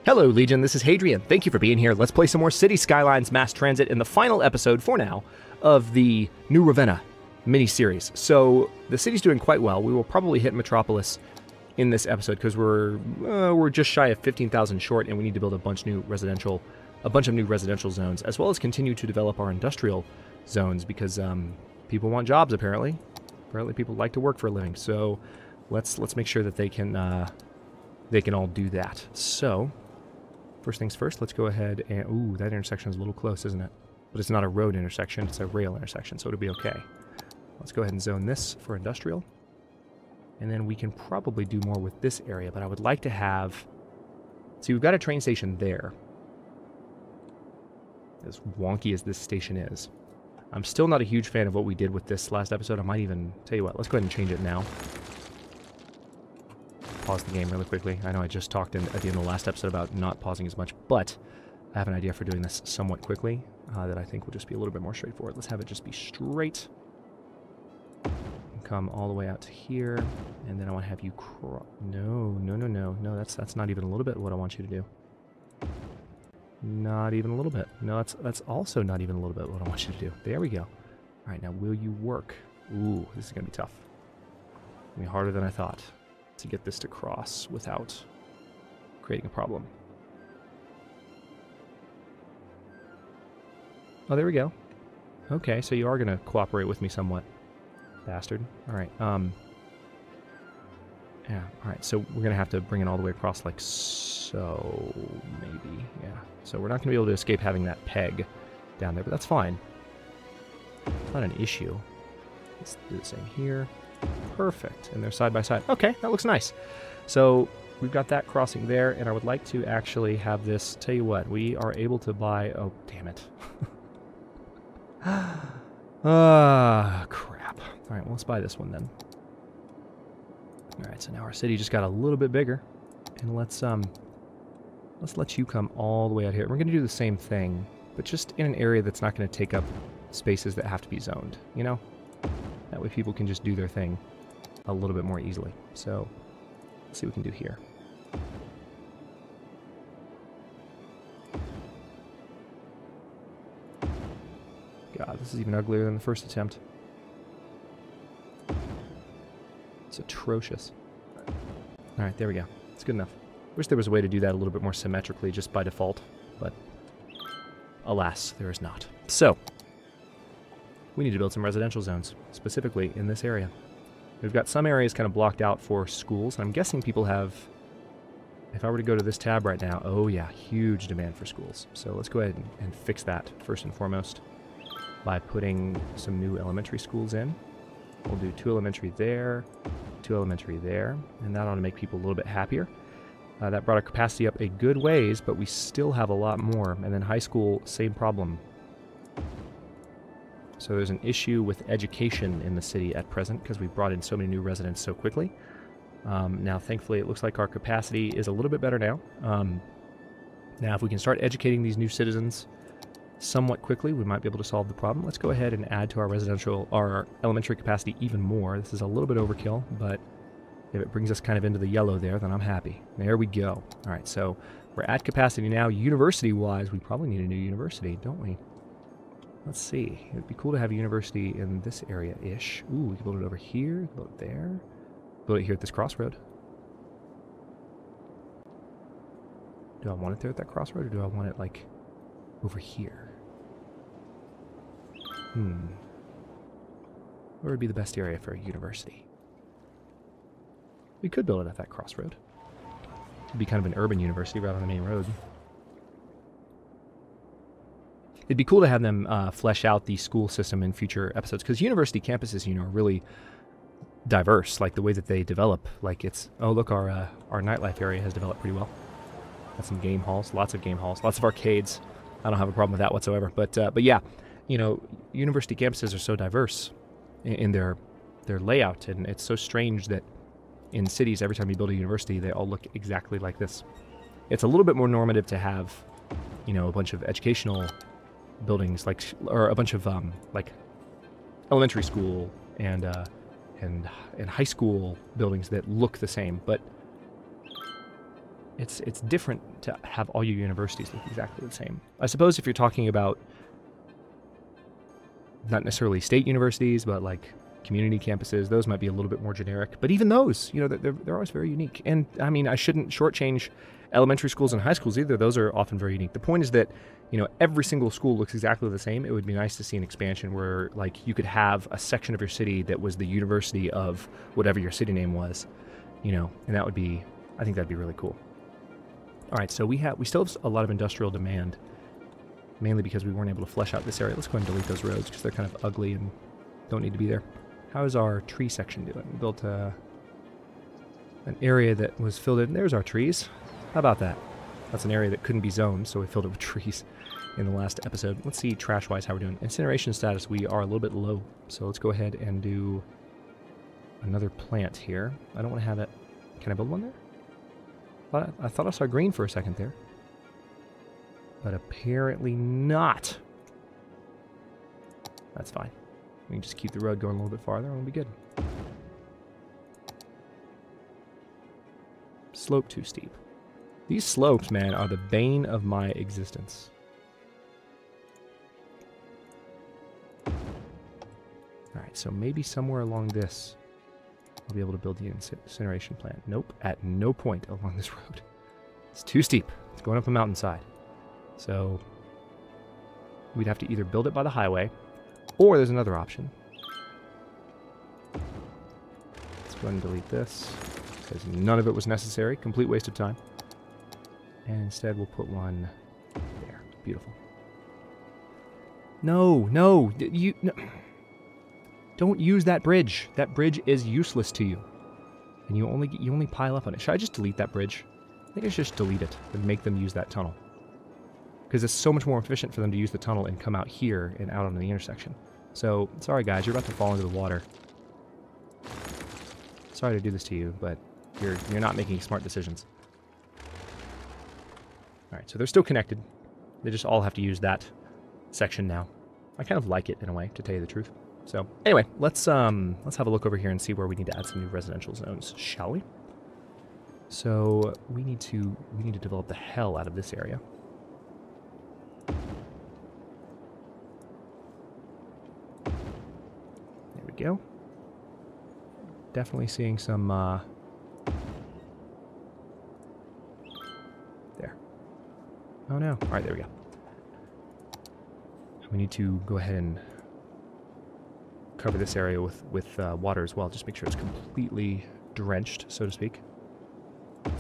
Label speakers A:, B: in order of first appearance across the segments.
A: Hello, Legion. This is Hadrian. Thank you for being here. Let's play some more City Skylines Mass Transit in the final episode, for now, of the new Ravenna mini-series. So, the city's doing quite well. We will probably hit Metropolis in this episode because we're just shy of 15,000 short, and we need to build a bunch of new residential zones, as well as continue to develop our industrial zones because people want jobs. Apparently, people like to work for a living. So, let's make sure that they can all do that. So. First things first, let's go ahead and... Ooh, that intersection is a little close, isn't it? But it's not a road intersection, it's a rail intersection, so it'll be okay. Let's go ahead and zone this for industrial. And then we can probably do more with this area, but I would like to have... See, we've got a train station there. As wonky as this station is. I'm still not a huge fan of what we did with this last episode. I might even... Tell you what, let's go ahead and change it now. Pause the game really quickly. I know I just talked at the end of the last episode about not pausing as much, but I have an idea for doing this somewhat quickly that I think will just be a little bit more straightforward. Let's have it just be straight. And come all the way out to here, and then I want to have you cross. No, that's not even a little bit what I want you to do. Not even a little bit. No, that's also not even a little bit what I want you to do. There we go. All right, now will you work? Ooh, this is going to be tough. It's going to be harder than I thought to get this to cross without creating a problem. Oh, there we go. Okay, so you are going to cooperate with me somewhat, bastard. All right. Yeah. All right. So we're going to have to bring it all the way across, like so, maybe. Yeah. So we're not going to be able to escape having that peg down there, but that's fine. It's not an issue. Let's do the same here. Perfect. And they're side by side. Okay, that looks nice. So we've got that crossing there, and I would like to actually have this. Tell you what, we are able to buy. Oh, damn it. Crap. All right, well, let's buy this one then. All right, so now our city just got a little bit bigger, and let's let you come all the way out here. We're going to do the same thing, but just in an area that's not going to take up spaces that have to be zoned. You know. That way people can just do their thing a little bit more easily. So, let's see what we can do here. God, this is even uglier than the first attempt. It's atrocious. Alright, there we go. It's good enough. Wish there was a way to do that a little bit more symmetrically just by default, but alas, there is not. So, we need to build some residential zones, specifically in this area. We've got some areas kind of blocked out for schools, and I'm guessing people have... If I were to go to this tab right now, oh yeah, huge demand for schools. So let's go ahead and fix that first and foremost by putting some new elementary schools in. We'll do 2 elementary there, 2 elementary there, and that ought to make people a little bit happier. That brought our capacity up a good ways, but we still have a lot more. And then high school, same problem. So there's an issue with education in the city at present because we brought in so many new residents so quickly. Now, thankfully, it looks like our capacity is a little bit better now. Now, if we can start educating these new citizens somewhat quickly, we might be able to solve the problem. Let's go ahead and add to our elementary capacity even more. This is a little bit overkill, but if it brings us kind of into the yellow there, then I'm happy. There we go. All right, so we're at capacity now. University-wise, we probably need a new university, don't we? Let's see. It would be cool to have a university in this area-ish. Ooh, we can build it over here, build it there. Build it here at this crossroad. Do I want it there at that crossroad, or do I want it, like, over here? Where would be the best area for a university? We could build it at that crossroad. It'd be kind of an urban university right on the main road. It'd be cool to have them flesh out the school system in future episodes, because university campuses, you know, are really diverse, like the way that they develop. Like it's, oh look, our nightlife area has developed pretty well. Got some game halls, lots of game halls, lots of arcades. I don't have a problem with that whatsoever. But yeah, you know, university campuses are so diverse in their layout, and it's so strange that in cities, every time you build a university, they all look exactly like this. It's a little bit more normative to have, you know, a bunch of educational buildings, like, or a bunch of like elementary school and high school buildings that look the same. But it's different to have all your universities look exactly the same. I suppose if you're talking about not necessarily state universities, but like community campuses, those might be a little bit more generic. But even those, you know, they're always very unique. And I mean, I shouldn't shortchange elementary schools and high schools either. Those are often very unique. The point is that, you know, every single school looks exactly the same. It would be nice to see an expansion where, like, you could have a section of your city that was the university of whatever your city name was, you know, and that would be, I think that'd be really cool. All right, so we still have a lot of industrial demand, mainly because we weren't able to flesh out this area. Let's go ahead and delete those roads because they're kind of ugly and don't need to be there. How's our tree section doing? We built an area that was filled in. There's our trees. How about that? That's an area that couldn't be zoned, so we filled it with trees in the last episode. Let's see trash-wise how we're doing. Incineration status, we are a little bit low. So let's go ahead and do another plant here. I don't want to have it. Can I build one there? I thought I saw green for a second there. But apparently not. That's fine. We can just keep the road going a little bit farther and we'll be good. Slope too steep. These slopes, man, are the bane of my existence. Alright, so maybe somewhere along this I'll be able to build the incineration plant. Nope, at no point along this road. It's too steep. It's going up a mountainside. So we'd have to either build it by the highway, or there's another option. Let's go ahead and delete this, because none of it was necessary. Complete waste of time. And instead we'll put one there. Beautiful. No, no, no. Don't use that bridge. That bridge is useless to you. And you only pile up on it. Should I just delete that bridge? I think I should just delete it and make them use that tunnel. Because it's so much more efficient for them to use the tunnel and come out here and out onto the intersection. So, sorry guys, you're about to fall into the water. Sorry to do this to you, but you're not making smart decisions. Alright, so they're still connected. They just all have to use that section now. I kind of like it in a way, to tell you the truth. So, anyway, let's have a look over here and see where we need to add some new residential zones, shall we? So, we need to develop the hell out of this area. There we go. Definitely seeing some, there. Oh no. Alright, there we go. We need to go ahead and cover this area with water as well. Just make sure it's completely drenched, so to speak.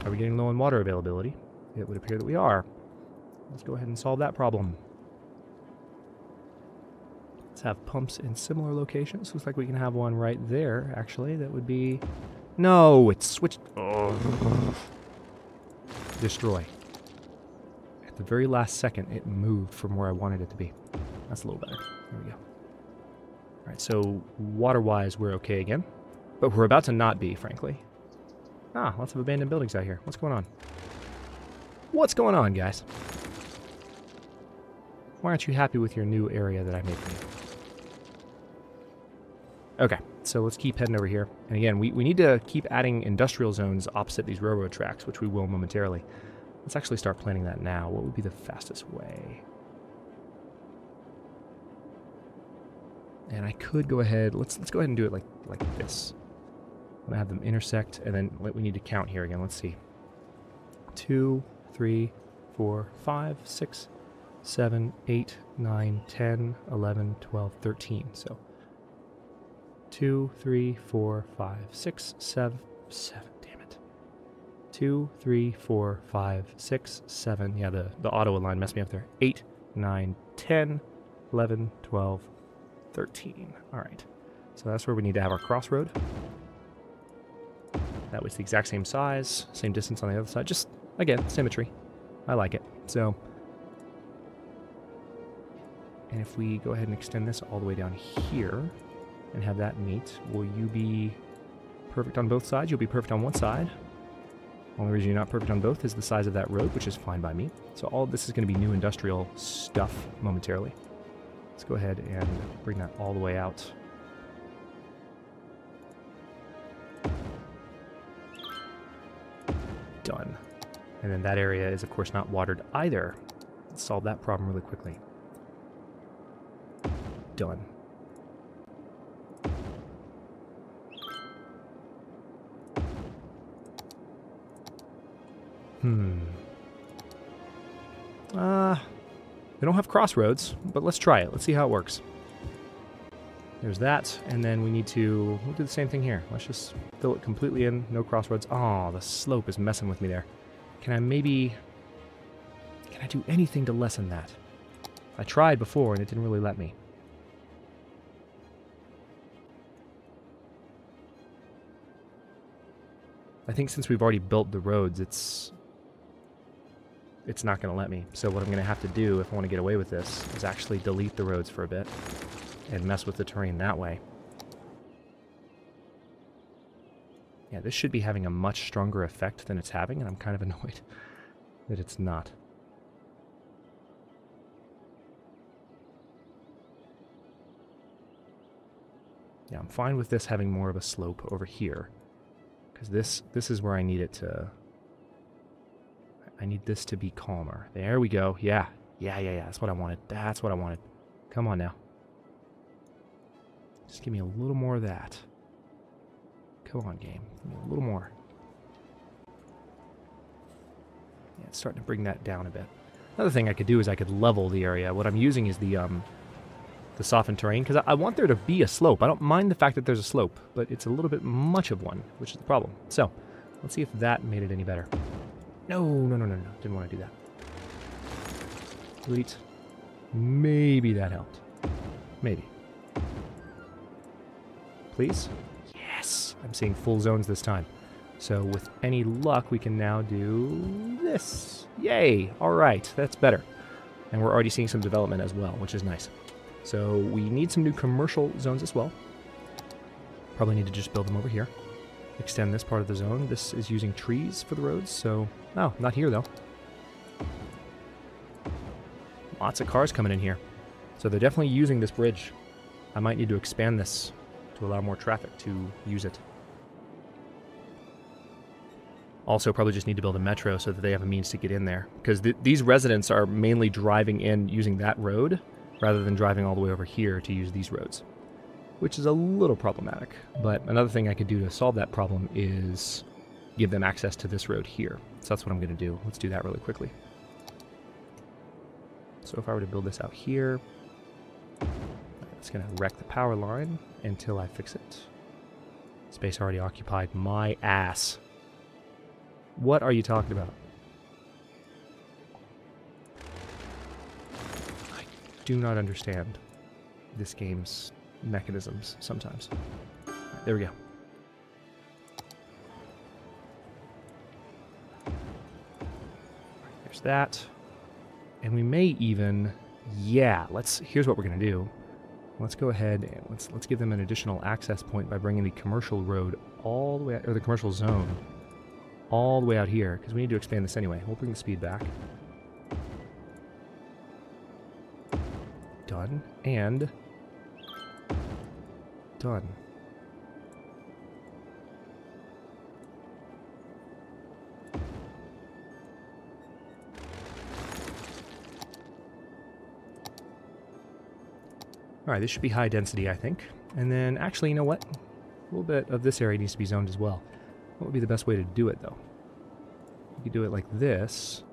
A: Are we getting low on water availability? It would appear that we are. Let's go ahead and solve that problem. Let's have pumps in similar locations. Looks like we can have one right there, actually. That would be... No, it's switched. Oh. Destroy. At the very last second, it moved from where I wanted it to be. That's a little better. There we go. Alright, so water-wise, we're okay again. But we're about to not be, frankly. Ah, lots of abandoned buildings out here. What's going on? What's going on, guys? Why aren't you happy with your new area that I made for you? Okay, so let's keep heading over here. And again, we need to keep adding industrial zones opposite these railroad tracks, which we will momentarily. Let's actually start planning that now. What would be the fastest way? And I could go ahead, let's go ahead and do it like this. I'm gonna have them intersect, and then we need to count here again. Let's see. 2, 3, 4, 5, 6, 7, 8, 9, 10, 11, 12, 13. So 2, 3, 4, 5, 6, 7, damn it. 2, 3, 4, 5, 6, 7. Yeah, the auto align messed me up there. 8, 9, 10, 11, 12, 13. Alright. So that's where we need to have our crossroad. That was the exact same size, same distance on the other side. Just, again, symmetry. I like it. So, and if we go ahead and extend this all the way down here and have that meet, will you be perfect on both sides? You'll be perfect on one side. Only reason you're not perfect on both is the size of that road, which is fine by me. So all of this is going to be new industrial stuff momentarily. Let's go ahead and bring that all the way out. Done. And then that area is, of course, not watered either. Let's solve that problem really quickly. Done. We don't have crossroads, but let's try it. Let's see how it works. There's that, and then we'll do the same thing here. Let's just fill it completely in, no crossroads. Oh, the slope is messing with me there. Can I do anything to lessen that? I tried before, and it didn't really let me. I think since we've already built the roads, it's not going to let me. So what I'm going to have to do if I want to get away with this is actually delete the roads for a bit and mess with the terrain that way. Yeah, this should be having a much stronger effect than it's having, and I'm kind of annoyed that it's not. Yeah, I'm fine with this having more of a slope over here, because this is where I need it to... I need this to be calmer. There we go. Yeah. That's what I wanted. That's what I wanted. Come on now. Just give me a little more of that. Come on, game. Give me a little more. Yeah, it's starting to bring that down a bit. Another thing I could do is I could level the area. What I'm using is the softened terrain, because I want there to be a slope. I don't mind the fact that there's a slope, but it's a little bit much of one, which is the problem. So, let's see if that made it any better. No. Didn't want to do that. Delete. Maybe that helped. Maybe. Please? Yes! I'm seeing full zones this time. So with any luck, we can now do this. Yay! Alright, that's better. And we're already seeing some development as well, which is nice. So we need some new commercial zones as well. Probably need to just build them over here. Extend this part of the zone. This is using trees for the roads, so... Oh, not here, though. Lots of cars coming in here. So they're definitely using this bridge. I might need to expand this to allow more traffic to use it. Also, probably just need to build a metro so that they have a means to get in there. Because these residents are mainly driving in using that road, rather than driving all the way over here to use these roads. Which is a little problematic. But another thing I could do to solve that problem is give them access to this road here. So that's what I'm going to do. Let's do that really quickly. So if I were to build this out here, it's going to wreck the power line until I fix it. Space already occupied. My ass. What are you talking about? I do not understand this game's mechanisms sometimes. Right, there we go. There's that. And we may even, yeah, here's what we're going to do. Let's go ahead and let's give them an additional access point by bringing the commercial road all the way out, or the commercial zone all the way out here, because we need to expand this anyway. We'll bring the speed back. Done. And done. Alright, this should be high density, I think. And then, actually, you know what? A little bit of this area needs to be zoned as well. What would be the best way to do it, though? You could do it like this,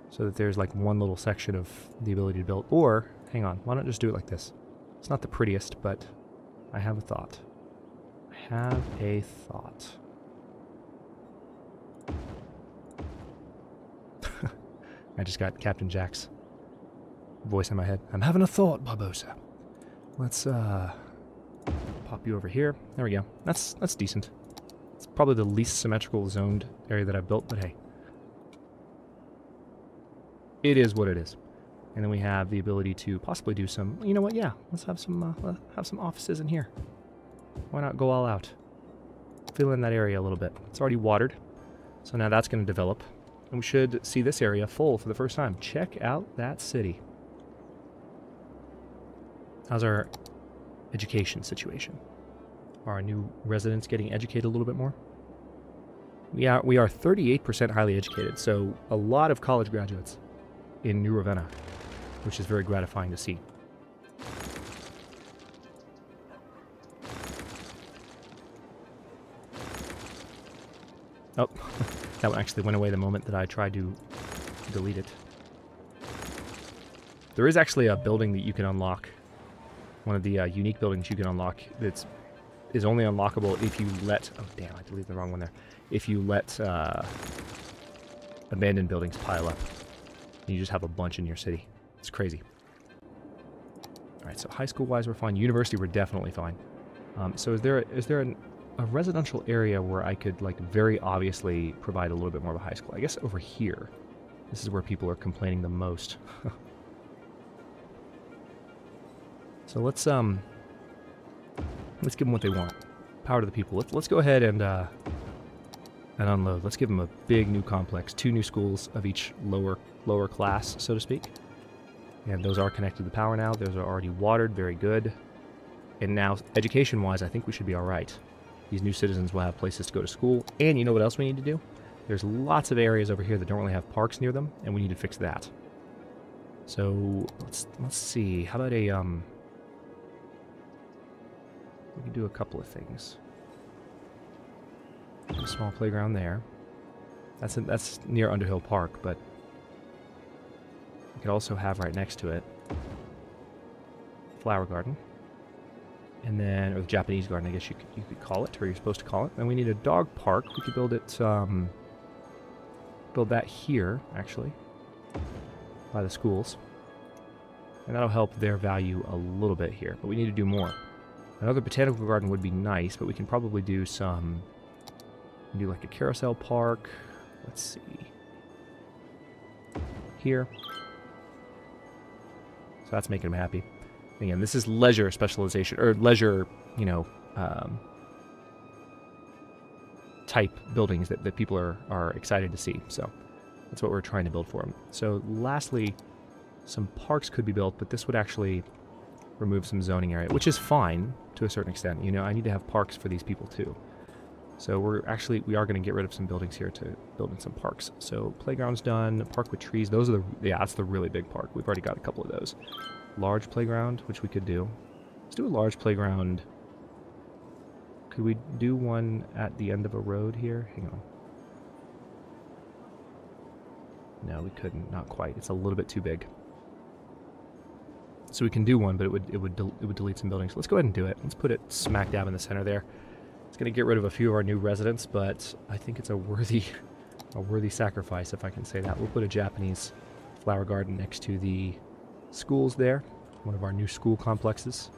A: so that there's like one little section of the ability to build. Or, hang on, why not just do it like this? It's not the prettiest, but I have a thought. I have a thought. I just got Captain Jack's voice in my head. I'm having a thought, Barbosa. Let's pop you over here. There we go. That's decent. It's probably the least symmetrical zoned area that I've built, but hey. It is what it is. And then we have the ability to possibly do some, you know what, yeah, let's have some offices in here. Why not go all out? Fill in that area a little bit. It's already watered, so now that's going to develop. And we should see this area full for the first time. Check out that city. How's our education situation? Are our new residents getting educated a little bit more? We are 38% highly educated, so a lot of college graduates in New Ravenna, which is very gratifying to see. Oh, that one actually went away the moment that I tried to delete it. There is actually a building that you can unlock. One of the unique buildings you can unlock that is only unlockable if you let... Oh, damn, I deleted the wrong one there. If you let abandoned buildings pile up. And you just have a bunch in your city. It's crazy. Alright, so high school-wise we're fine. University we're definitely fine. So is there a residential area where I could, like, very obviously provide a little bit more of a high school? I guess over here. This is where people are complaining the most. So let's give them what they want. Power to the people. Let's go ahead and unload. Let's give them a big new complex. 2 new schools of each lower class, so to speak. And those are connected to the power now. Those are already watered. Very good. And now, education-wise, I think we should be all right. These new citizens will have places to go to school. And you know what else we need to do? There's lots of areas over here that don't really have parks near them, and we need to fix that. So let's see. How about a we can do a couple of things. A small playground there. That's near Underhill Park, but we could also have right next to it flower garden, and then or the Japanese garden, I guess you could call it, or you're supposed to call it. Then we need a dog park. We could build it. Build that here, actually, by the schools, and that'll help their value a little bit here. But we need to do more. Another botanical garden would be nice, but we can probably do some... do like a carousel park. Let's see. Here. So that's making them happy. Again, this is leisure specialization, or leisure, you know, type buildings that people are excited to see. So that's what we're trying to build for them. So lastly, some parks could be built, but this would actually remove some zoning area, which is fine to a certain extent. You know, I need to have parks for these people too. So we are going to get rid of some buildings here to build in some parks. So playground's done, park with trees. Those are that's the really big park. We've already got a couple of those. Large playground, which we could do. Let's do a large playground. Could we do one at the end of a road here? Hang on. No, we couldn't. Not quite. It's a little bit too big. So we can do one, but it would delete some buildings. Let's go ahead and do it. Let's put it smack dab in the center there. It's going to get rid of a few of our new residents, but I think it's a worthy sacrifice, if I can say that. We'll put a Japanese flower garden next to the schools there, one of our new school complexes.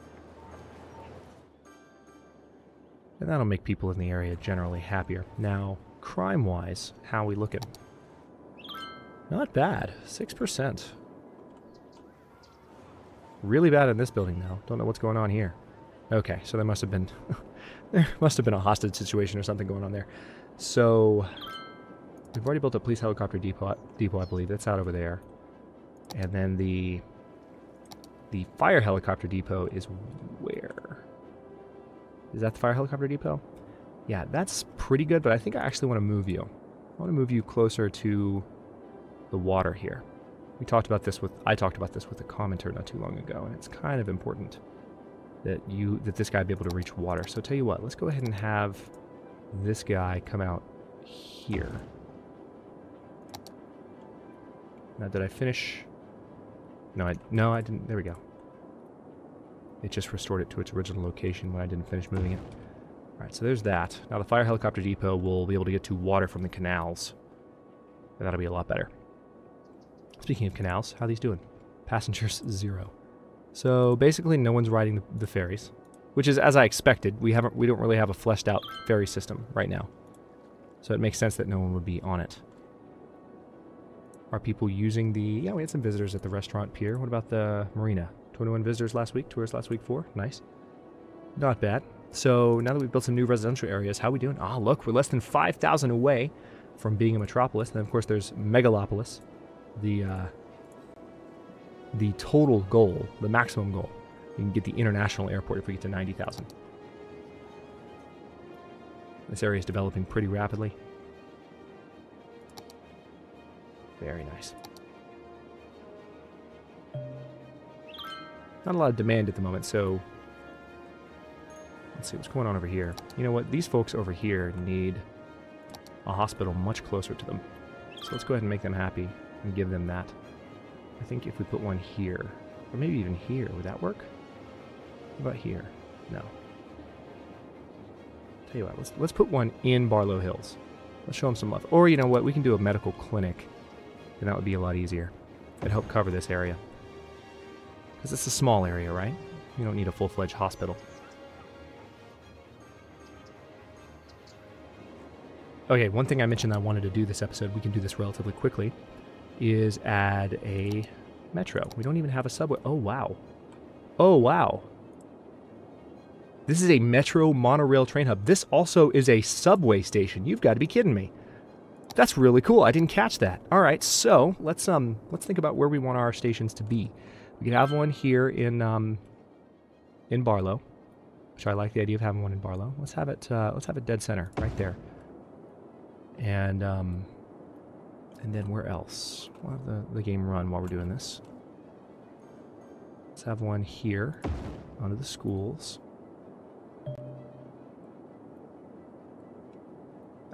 A: And that'll make people in the area generally happier. Now, crime-wise, how are we looking? Not bad. 6%. Really bad in this building, though. Don't know what's going on here. Okay, so there must have been a hostage situation or something going on there. So we've already built a police helicopter depot, I believe. That's out over there. And then the fire helicopter depot is where? Is that the fire helicopter depot? Yeah, that's pretty good, but I think I actually want to move you. I want to move you closer to the water here. I talked about this with a commenter not too long ago, and it's kind of important that this guy be able to reach water. So tell you what, let's go ahead and have this guy come out here. Now, did I finish? No, I didn't. There we go. It just restored it to its original location when I didn't finish moving it. Alright, so there's that. Now the fire helicopter depot will be able to get to water from the canals. And that'll be a lot better. Speaking of canals, how are these doing? Passengers, 0. So basically no one's riding the ferries, which is as I expected. We don't really have a fleshed out ferry system right now. So it makes sense that no one would be on it. Are people using the... Yeah, we had some visitors at the restaurant pier. What about the marina? 21 visitors last week, tourists last week, 4. Nice. Not bad. So now that we've built some new residential areas, how are we doing? Ah, look, we're less than 5,000 away from being a metropolis. And then, of course, there's megalopolis, the total goal, the maximum goal. You can get the international airport if we get to 90,000. This area is developing pretty rapidly. Very nice. Not a lot of demand at the moment, so let's see what's going on over here. You know what? These folks over here need a hospital much closer to them. So let's go ahead and make them happy and give them that. I think if we put one here, or maybe even here, would that work? What about here? No. Tell you what, let's put one in Barlow Hills. Let's show them some love. Or you know what? We can do a medical clinic, and that would be a lot easier. It'd help cover this area. Because it's a small area, right? You don't need a full-fledged hospital. Okay, one thing I mentioned I wanted to do this episode, we can do this relatively quickly, is add a metro. We don't even have a subway. Oh, wow. Oh, wow. This is a metro monorail train hub. This also is a subway station. You've got to be kidding me. That's really cool. I didn't catch that. All right, so let's think about where we want our stations to be. We could have one here in Barlow, which I like the idea of having one in Barlow. Let's have it dead center right there. And then where else? We'll have the game run while we're doing this. Let's have one here under the schools.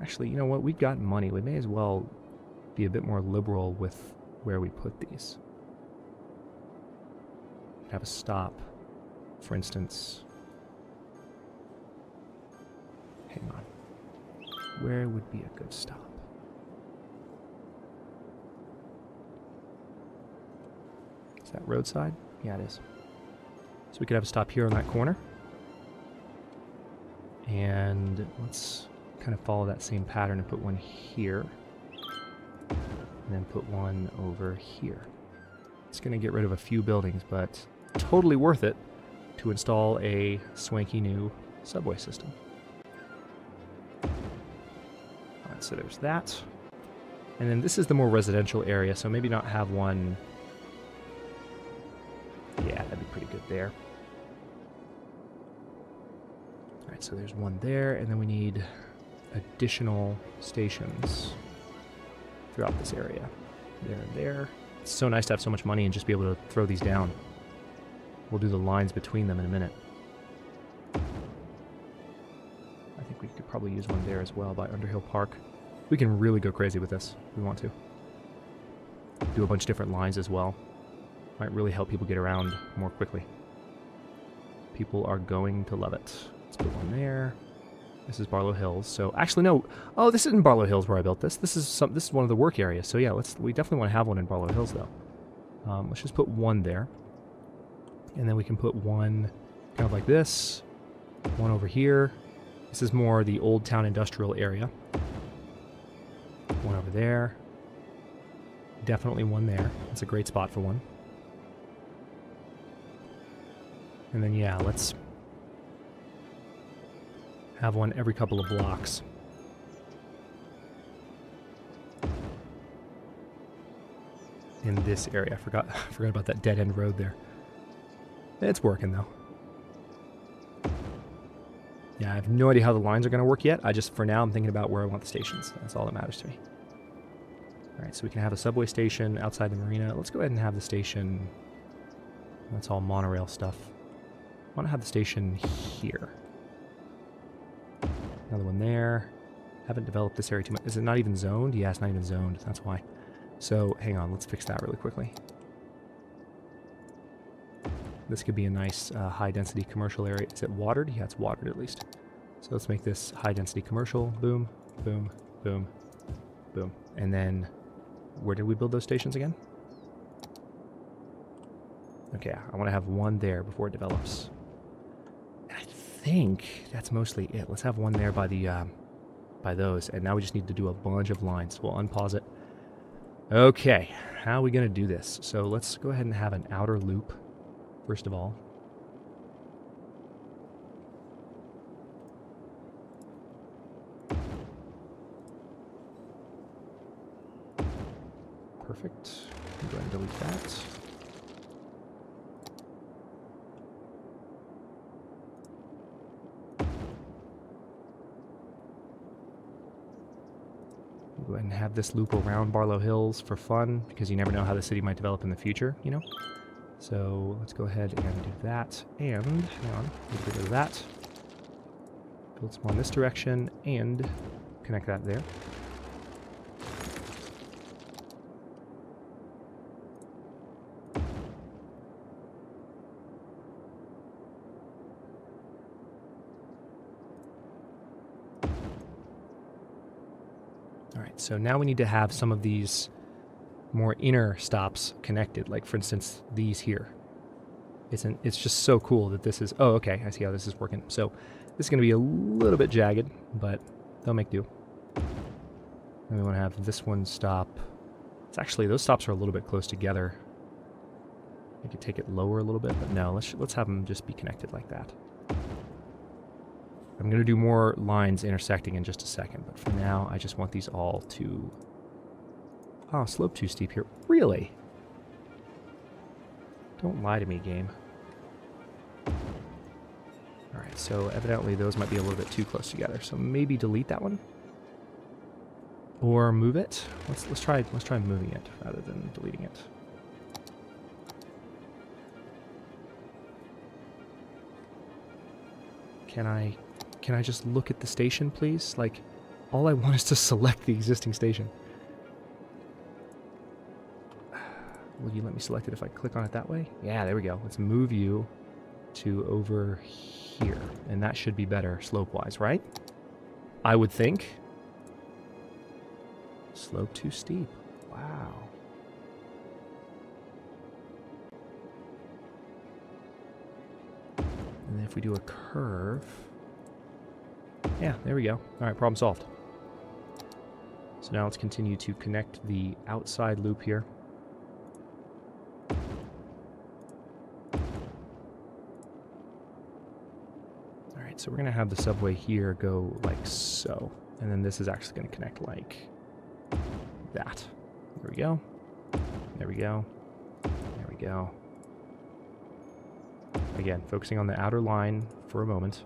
A: Actually, you know what? We've got money. We may as well be a bit more liberal with where we put these. Have a stop, for instance. Hang on. Where would be a good stop? Is that roadside? Yeah, it is. So we could have a stop here on that corner. And let's kind of follow that same pattern and put one here. And then put one over here. It's going to get rid of a few buildings, but totally worth it to install a swanky new subway system. Alright, so there's that. And then this is the more residential area, so maybe not have one... Yeah, that'd be pretty good there. Alright, so there's one there, and then we need additional stations throughout this area. There and there. It's so nice to have so much money and just be able to throw these down. We'll do the lines between them in a minute. I think we could probably use one there as well by Underhill Park. We can really go crazy with this if we want to. Do a bunch of different lines as well. Might really help people get around more quickly. People are going to love it. Let's put one there. This is Barlow Hills. So actually no. Oh, this isn't Barlow Hills where I built this. This is one of the work areas. So yeah, we definitely want to have one in Barlow Hills though. Let's just put one there. And then we can put one kind of like this. One over here. This is more the Old Town Industrial area. One over there. Definitely one there. That's a great spot for one. And then yeah, let's have one every couple of blocks. In this area. I forgot about that dead-end road there. It's working, though. Yeah, I have no idea how the lines are going to work yet. For now, I'm thinking about where I want the stations. That's all that matters to me. Alright, so we can have a subway station outside the marina. Let's go ahead and have the station... That's all monorail stuff. I want to have the station here. Another one there. Haven't developed this area too much. Is it not even zoned? Yeah, it's not even zoned. That's why. So, hang on. Let's fix that really quickly. This could be a nice high-density commercial area. Is it watered? Yeah, it's watered at least. So let's make this high-density commercial. Boom, boom, boom, boom. And then, where did we build those stations again? Okay, I want to have one there before it develops. I think that's mostly it. Let's have one there by the by those, and now we just need to do a bunch of lines. We'll unpause it. Okay, how are we going to do this? So let's go ahead and have an outer loop, first of all. Perfect. Go ahead and delete that. Go ahead and have this loop around Barlow Hills for fun, because you never know how the city might develop in the future, you know? So let's go ahead and do that, and, hang on, get rid of that. Build some more in this direction, and connect that there. Alright, so now we need to have some of these more inner stops connected, like for instance these here. It's just so cool that this is, oh okay, I see how this is working. So this is going to be a little bit jagged, but they'll make do. And we want to have this one stop. It's actually, those stops are a little bit close together. I could take it lower a little bit, but no, let's have them just be connected like that. I'm going to do more lines intersecting in just a second, but for now, I just want these all to... Oh, slope too steep here. Really? Don't lie to me, game. Alright, so evidently those might be a little bit too close together, so maybe delete that one. Or move it. Let's try moving it rather than deleting it. Can I just look at the station, please? Like, all I want is to select the existing station. Will you let me select it if I click on it that way? Yeah, there we go. Let's move you to over here. And that should be better slope-wise, right? I would think. Slope too steep. Wow. And then if we do a curve... Yeah, there we go. Alright, problem solved. So now let's continue to connect the outside loop here. Alright, so we're going to have the subway here go like so. And then this is actually going to connect like that. There we go. There we go. There we go. Again, focusing on the outer line for a moment.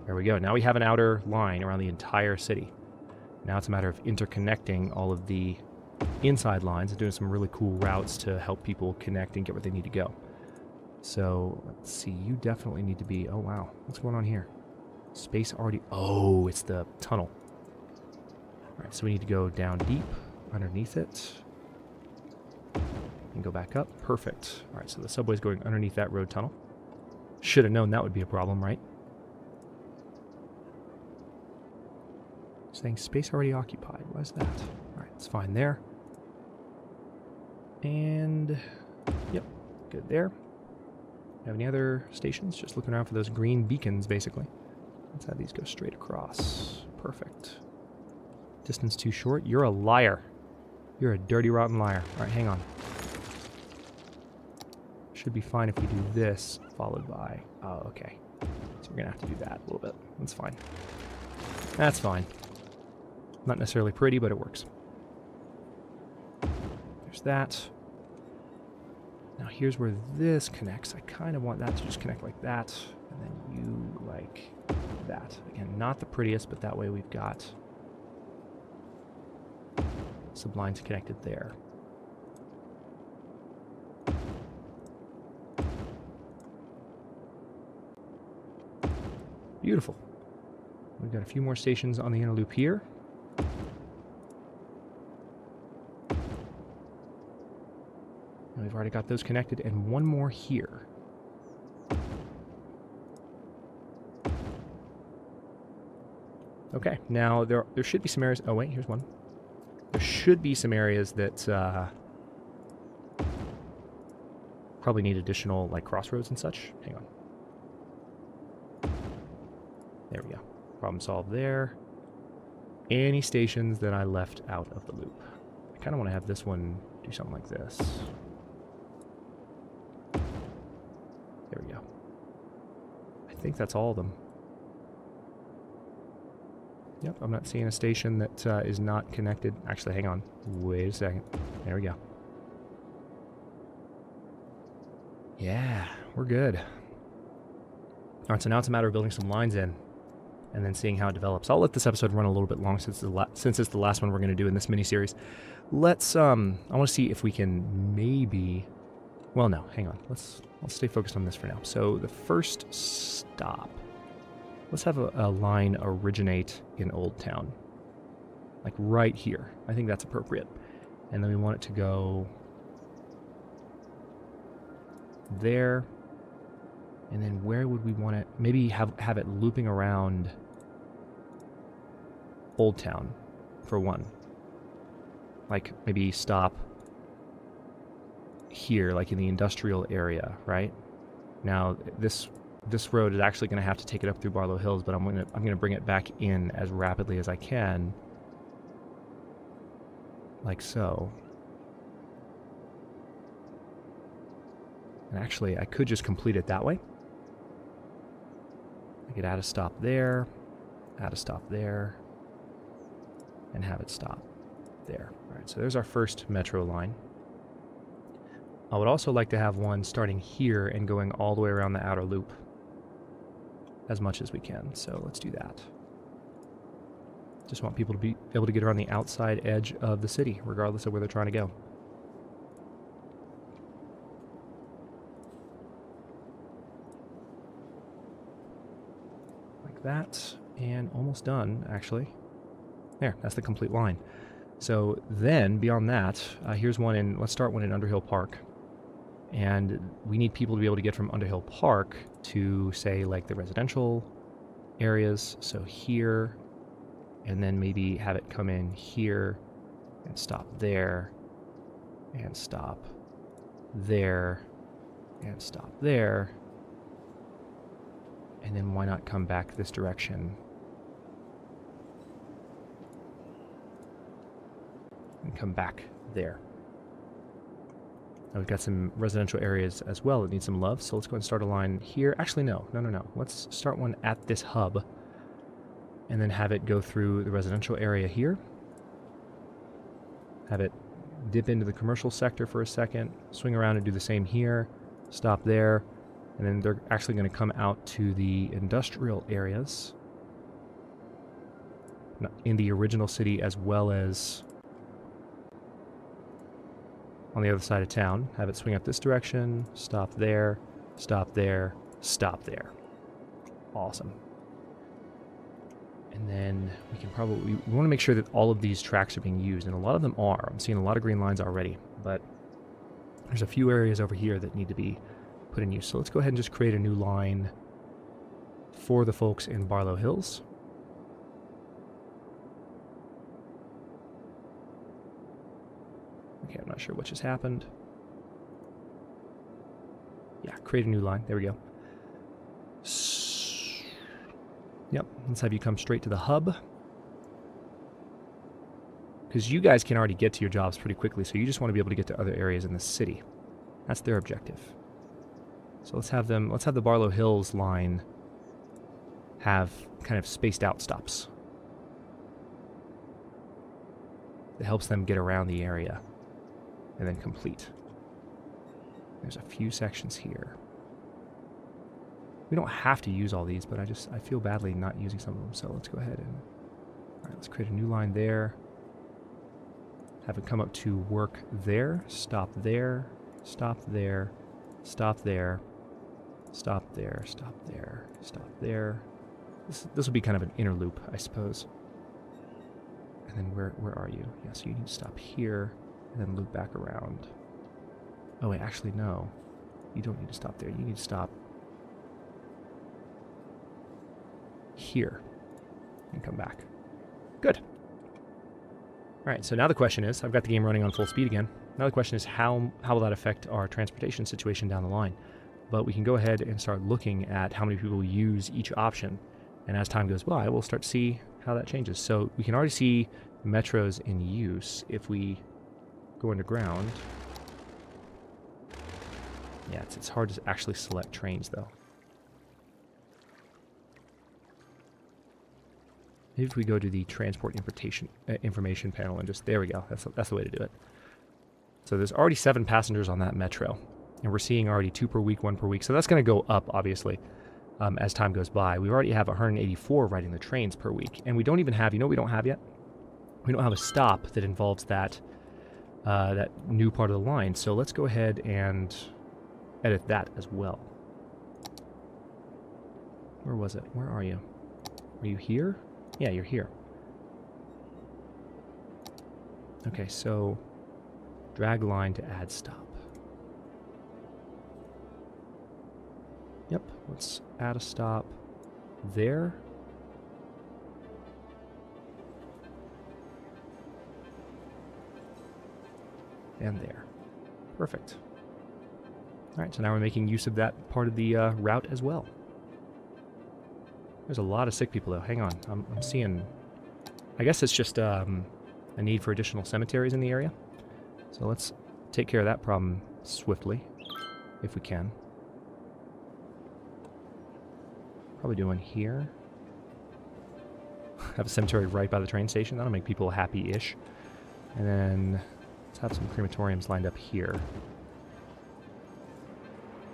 A: There we go. Now we have an outer line around the entire city. Now it's a matter of interconnecting all of the inside lines and doing some really cool routes to help people connect and get where they need to go. So, let's see. You definitely need to be... Oh, wow. What's going on here? Space already... Oh, it's the tunnel. Alright, so we need to go down deep underneath it. And go back up. Perfect. Alright, so the subway's going underneath that road tunnel. Should have known that would be a problem, right? Saying space already occupied. Why is that? Alright, it's fine there. And... Yep, good there. Have any other stations? Just looking around for those green beacons, basically. Let's have these go straight across. Perfect. Distance too short? You're a liar. You're a dirty, rotten liar. Alright, hang on. Should be fine if we do this, followed by... Oh, okay. So we're going to have to do that a little bit. That's fine. That's fine. Not necessarily pretty, but it works. There's that. Now here's where this connects. I kind of want that to just connect like that. And then you like that. Again, not the prettiest, but that way we've got some lines connected there. Beautiful. We've got a few more stations on the inner loop here. And we've already got those connected, and one more here. Okay, now there should be some areas... Oh wait, here's one. There should be some areas that probably need additional like crossroads and such. Hang on. There we go. Problem solved there. Any stations that I left out of the loop. I kind of want to have this one do something like this. There we go. I think that's all of them. Yep, I'm not seeing a station that is not connected. Actually, hang on. Wait a second. There we go. Yeah, we're good. Alright, so now it's a matter of building some lines in. and then seeing how it develops. I'll let this episode run a little bit long since it's the last one we're going to do in this mini-series. Let's, I want to see if we can maybe, well, no, hang on. Let's stay focused on this for now. So the first stop, let's have a line originate in Old Town, like right here. I think that's appropriate. And then we want it to go there. And then where would we want it? Maybe have it looping around Old Town for one. Like maybe stop here, like in the industrial area, right? Now this road is actually going to have to take it up through Barlow Hills, but I'm gonna bring it back in as rapidly as I can, like so. And actually, I could just complete it that way. I could add a stop there, add a stop there, and have it stop there. All right, so there's our first metro line. I would also like to have one starting here and going all the way around the outer loop as much as we can. So let's do that. Just want people to be able to get around the outside edge of the city, regardless of where they're trying to go. Like that, and almost done, actually. There, that's the complete line. So then, beyond that, here's one in, let's start one in Underhill Park. And we need people to be able to get from Underhill Park to, say, like the residential areas. So here, and then maybe have it come in here and stop there and stop there and stop there. And then why not come back this direction and come back there. Now we've got some residential areas as well that need some love, so let's go and start a line here. Actually, no. Let's start one at this hub and then have it go through the residential area here. Have it dip into the commercial sector for a second, swing around and do the same here, stop there, and then they're actually going to come out to the industrial areas in the original city as well as on the other side of town. Have it swing up this direction, stop there, stop there, stop there. Awesome. And then we can probably, we want to make sure that all of these tracks are being used, and a lot of them are. I'm seeing a lot of green lines already, but there's a few areas over here that need to be put in use. So let's go ahead and just create a new line for the folks in Barlow Hills. Okay, I'm not sure what just happened. Yeah, create a new line. There we go. Yep, let's have you come straight to the hub. Because you guys can already get to your jobs pretty quickly, so you just want to be able to get to other areas in the city. That's their objective. So let's have the Barlow Hills line have kind of spaced out stops. It helps them get around the area and then complete. There's a few sections here. We don't have to use all these, but I feel badly not using some of them, so let's go ahead and... Alright, let's create a new line there. Have it come up to work there, stop there, stop there, stop there, stop there, stop there, stop there. This will be kind of an inner loop, I suppose. And then where are you? Yeah, so you need to stop here, and then loop back around. Oh wait, actually no. You don't need to stop there. You need to stop here and come back. Good. Alright, so now the question is, I've got the game running on full speed again. Now the question is how will that affect our transportation situation down the line? But we can go ahead and start looking at how many people use each option. And as time goes by, we'll start to see how that changes. So we can already see metros in use if we go underground. Yeah, it's hard to actually select trains though. Maybe if we go to the transport information panel and just, there we go, that's the way to do it. So there's already 7 passengers on that metro, and we're seeing already 2 per week, 1 per week, so that's going to go up, obviously. as time goes by. We already have 184 riding the trains per week, and we don't even have, you know what we don't have yet? We don't have a stop that involves that new part of the line, so let's go ahead and edit that as well. Where was it? Where are you? Are you here? Yeah, you're here. Okay, so drag line to add stop. Yep, let's add a stop there. And there. Perfect. Alright, so now we're making use of that part of the route as well. There's a lot of sick people though. Hang on, I'm seeing... I guess it's just a need for additional cemeteries in the area. So let's take care of that problem swiftly, if we can. Probably do one here. Have a cemetery right by the train station. That'll make people happy-ish. And then let's have some crematoriums lined up here.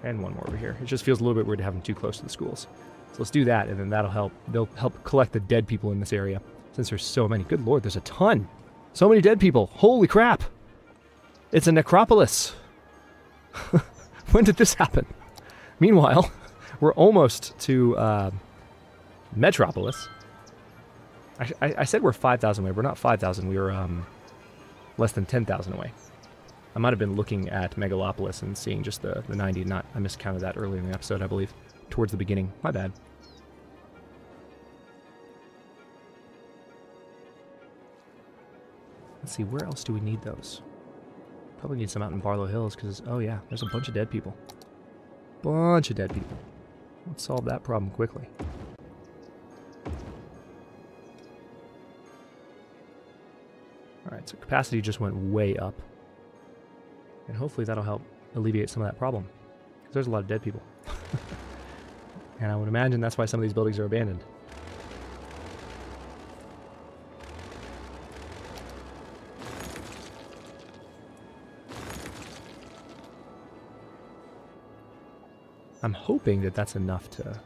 A: And one more over here. It just feels a little bit weird to have them too close to the schools. So let's do that, and then that'll help. They'll help collect the dead people in this area, since there's so many. Good lord, there's a ton! So many dead people! Holy crap! It's a necropolis! When did this happen? Meanwhile, we're almost to Metropolis. I said we're 5,000 away. We're not 5,000. We were less than 10,000 away. I might have been looking at Megalopolis and seeing just the 90. I miscounted that earlier in the episode, I believe. Towards the beginning. My bad. Let's see, where else do we need those? Probably need some out in Barlow Hills, because, oh yeah, there's a bunch of dead people. Bunch of dead people. Let's solve that problem quickly. Alright, so capacity just went way up. And hopefully that'll help alleviate some of that problem. Because there's a lot of dead people. And I would imagine that's why some of these buildings are abandoned. I'm hoping that that's enough to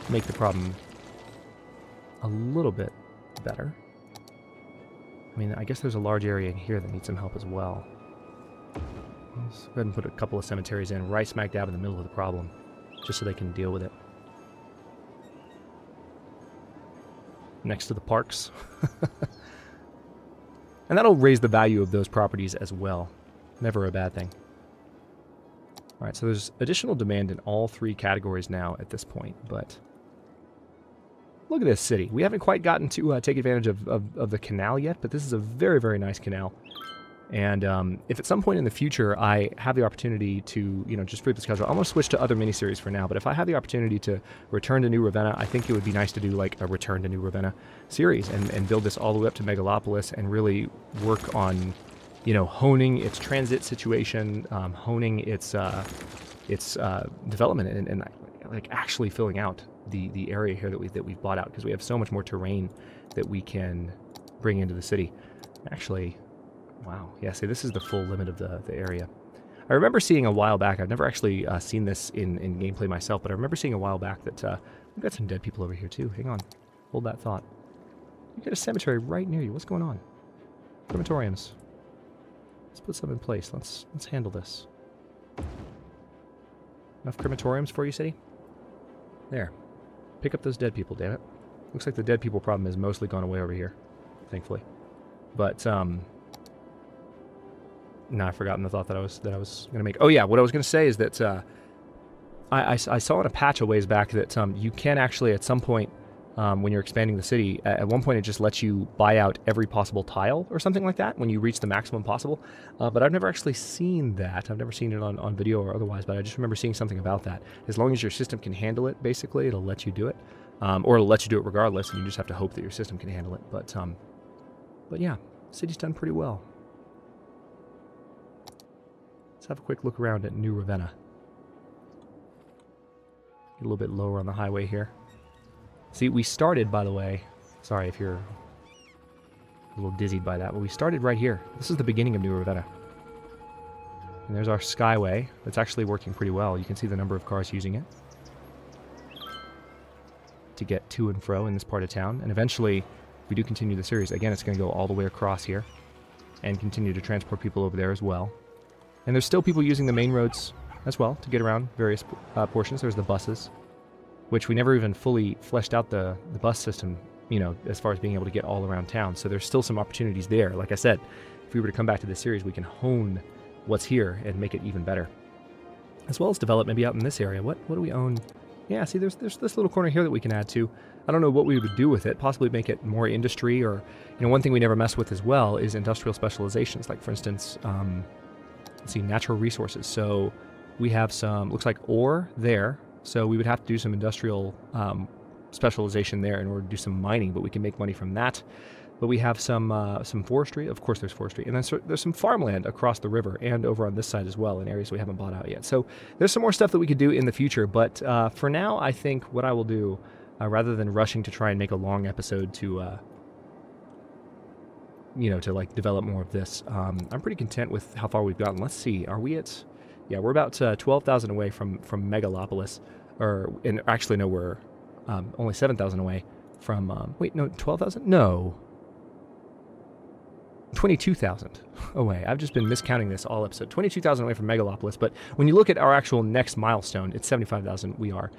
A: make the problem a little bit better. I mean, I guess there's a large area in here that needs some help as well. Let's go ahead and put a couple of cemeteries in right smack dab in the middle of the problem, just so they can deal with it. Next to the parks. And that'll raise the value of those properties as well. Never a bad thing. Alright, so there's additional demand in all three categories now at this point, but look at this city. We haven't quite gotten to take advantage of the canal yet, but this is a very, very nice canal. And if at some point in the future I have the opportunity to, just free up the schedule, I'm going to switch to other miniseries for now, but if I have the opportunity to return to New Ravenna, I think it would be nice to do like a Return to New Ravenna series and build this all the way up to Megalopolis and really work on, honing its transit situation, honing its development and like actually filling out the area here that we've bought out, because we have so much more terrain that we can bring into the city. Actually, wow, yeah, see, this is the full limit of the area. I remember seeing a while back, I've never actually seen this in gameplay myself, but I remember seeing a while back that we've got some dead people over here too. Hang on, hold that thought. You got a cemetery right near you. What's going on? Crematoriums. Let's put some in place. Let's handle this. Enough crematoriums for you, city? There. Pick up those dead people, damn it. Looks like the dead people problem has mostly gone away over here, thankfully. But now I've forgotten the thought that I was going to make. Oh yeah, what I was going to say is that I saw in a patch a ways back that you can actually at some point when you're expanding the city, at one point it just lets you buy out every possible tile or something like that when you reach the maximum possible. But I've never actually seen that. I've never seen it on video or otherwise, but I just remember seeing something about that. As long as your system can handle it, basically, it'll let you do it. Or it'll let you do it regardless, and you just have to hope that your system can handle it. But yeah, the city's done pretty well. Let's have a quick look around at New Ravenna. Get a little bit lower on the highway here. See, we started, by the way, sorry if you're a little dizzied by that, but we started right here. This is the beginning of New Ravenna. And there's our Skyway. It's actually working pretty well. You can see the number of cars using it to get to and fro in this part of town. And eventually, if we do continue the series, again, it's going to go all the way across here and continue to transport people over there as well. And there's still people using the main roads as well to get around various portions. There's the buses, which we never even fully fleshed out the bus system, you know, as far as being able to get all around town. So there's still some opportunities there. Like I said, if we were to come back to this series, we can hone what's here and make it even better. As well as develop maybe out in this area. What do we own? Yeah, see, there's this little corner here that we can add to. I don't know what we would do with it. Possibly make it more industry, or, you know, one thing we never mess with as well is industrial specializations. Like, for instance, let's see, natural resources. So we have some, looks like ore there. So we would have to do some industrial specialization there in order to do some mining, but we can make money from that. But we have some forestry. Of course, there's forestry. And then there's some farmland across the river and over on this side as well in areas we haven't bought out yet. So there's some more stuff that we could do in the future. But for now, I think what I will do, rather than rushing to try and make a long episode to, you know, to like develop more of this, I'm pretty content with how far we've gotten. Let's see. Are we at... Yeah, we're about 12,000 away from megalopolis. And actually, no, we're only 7,000 away from... wait, no, 12,000? No. 22,000 away. I've just been miscounting this all episode. 22,000 away from megalopolis, but when you look at our actual next milestone, it's 75,000. We are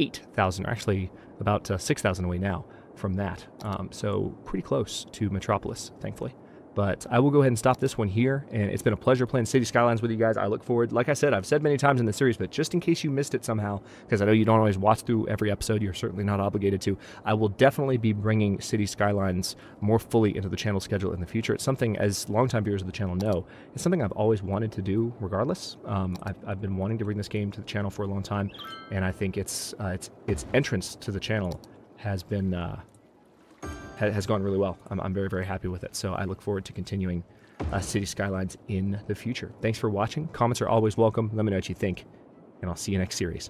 A: 8,000, or actually about 6,000 away now from that. So pretty close to Metropolis, thankfully. But I will go ahead and stop this one here, and it's been a pleasure playing City Skylines with you guys. I look forward, like I said, I've said many times in the series, but just in case you missed it somehow, because I know you don't always watch through every episode, you're certainly not obligated to, I will definitely be bringing City Skylines more fully into the channel schedule in the future. It's something, as longtime viewers of the channel know, it's something I've always wanted to do regardless. I've been wanting to bring this game to the channel for a long time, and I think its entrance to the channel has been... has gone really well. I'm very, very happy with it. So I look forward to continuing City Skylines in the future. Thanks for watching. Comments are always welcome. Let me know what you think, and I'll see you next series.